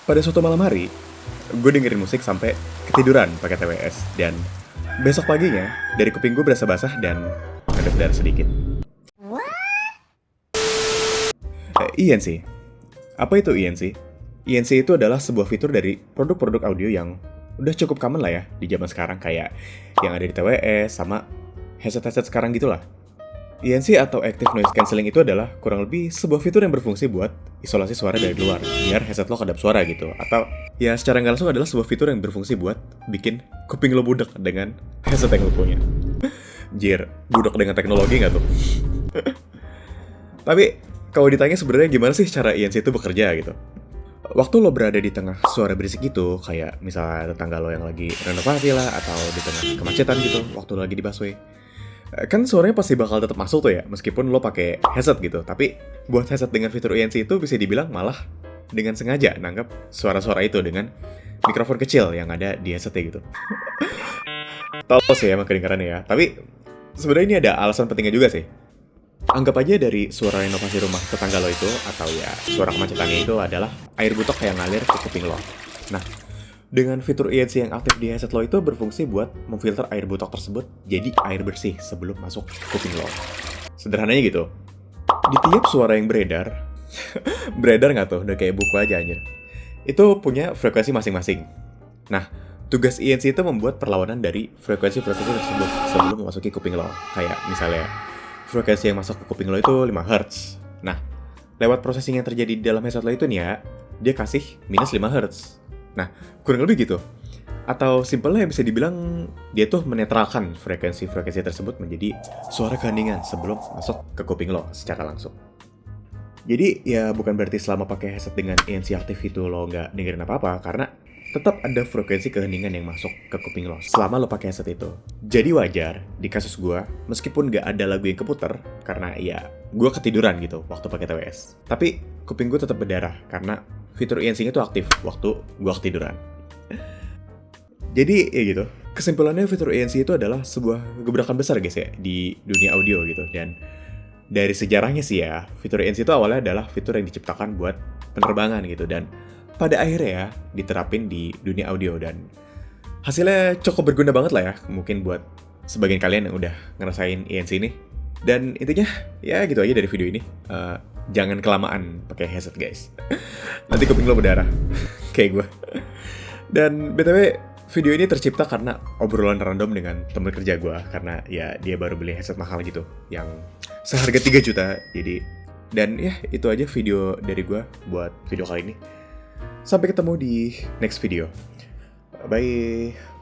Pada suatu malam hari, gue dengerin musik sampai ketiduran pakai TWS. Dan besok paginya, dari kuping gue berasa basah dan ada darah sedikit. ENC. Apa itu ENC? ENC itu adalah sebuah fitur dari produk-produk audio yang udah cukup common lah ya di zaman sekarang, kayak yang ada di TWS sama headset-headset sekarang gitulah. ENC atau Active Noise Cancelling itu adalah kurang lebih sebuah fitur yang berfungsi buat isolasi suara dari luar, biar headset lo kedap suara gitu. Atau ya secara nggak langsung adalah sebuah fitur yang berfungsi buat bikin kuping lo budek dengan headset yang lo punya. Jir, budek dengan teknologi nggak tuh? Tapi kalau ditanya sebenarnya gimana sih cara ENC itu bekerja gitu? Waktu lo berada di tengah suara berisik gitu, kayak misalnya tetangga lo yang lagi renovasi lah, atau di tengah kemacetan gitu, waktu lo lagi di busway, kan suaranya pasti bakal tetap masuk tuh ya, meskipun lo pakai headset gitu. Tapi buat headset dengan fitur ENC itu bisa dibilang malah dengan sengaja nanggap suara-suara itu dengan mikrofon kecil yang ada di headsetnya gitu. Tau sih emang kedengarannya ya, tapi sebenarnya ini ada alasan pentingnya juga sih. Anggap aja dari suara renovasi rumah tetangga lo itu, atau ya suara kemacetannya itu adalah air butok yang ngalir ke kuping lo. Nah, dengan fitur ENC yang aktif di headset lo itu berfungsi buat memfilter air butok tersebut jadi air bersih sebelum masuk kuping lo. Sederhananya gitu. Di tiap suara yang beredar, beredar nggak tuh? Udah kayak buku aja anjir. Itu punya frekuensi masing-masing. Nah, tugas ENC itu membuat perlawanan dari frekuensi-frekuensi tersebut sebelum memasuki kuping lo. Kayak misalnya, frekuensi yang masuk ke kuping lo itu 5 Hz. Nah, lewat processing yang terjadi di dalam headset lo itu nih ya, dia kasih minus 5 Hz. Nah, kurang lebih gitu. Atau simpelnya bisa dibilang, dia tuh menetralkan frekuensi-frekuensi tersebut menjadi suara keheningan sebelum masuk ke kuping lo secara langsung. Jadi, ya bukan berarti selama pakai headset dengan ENC aktif itu lo nggak dengerin apa-apa, karena tetap ada frekuensi keheningan yang masuk ke kuping lo selama lo pakai headset itu. Jadi wajar di kasus gue, meskipun gak ada lagu yang keputer, karena ya gue ketiduran gitu waktu pakai TWS. Tapi kuping gue tetap berdarah karena fitur ENC-nya tuh aktif waktu gue ketiduran. Jadi ya gitu. Kesimpulannya fitur ENC itu adalah sebuah gebrakan besar guys ya di dunia audio gitu. Dan dari sejarahnya sih ya, fitur ENC itu awalnya adalah fitur yang diciptakan buat penerbangan gitu, dan pada akhirnya ya diterapin di dunia audio, dan hasilnya cukup berguna banget lah ya, mungkin buat sebagian kalian yang udah ngerasain ENC ini. Dan intinya ya gitu aja dari video ini. Jangan kelamaan pakai headset guys. Nanti kuping lo berdarah kayak gue. Dan BTW video ini tercipta karena obrolan random dengan teman kerja gue, karena ya dia baru beli headset mahal gitu yang seharga 3 juta. Jadi, dan ya itu aja video dari gue buat video kali ini. Sampai ketemu di next video. Bye.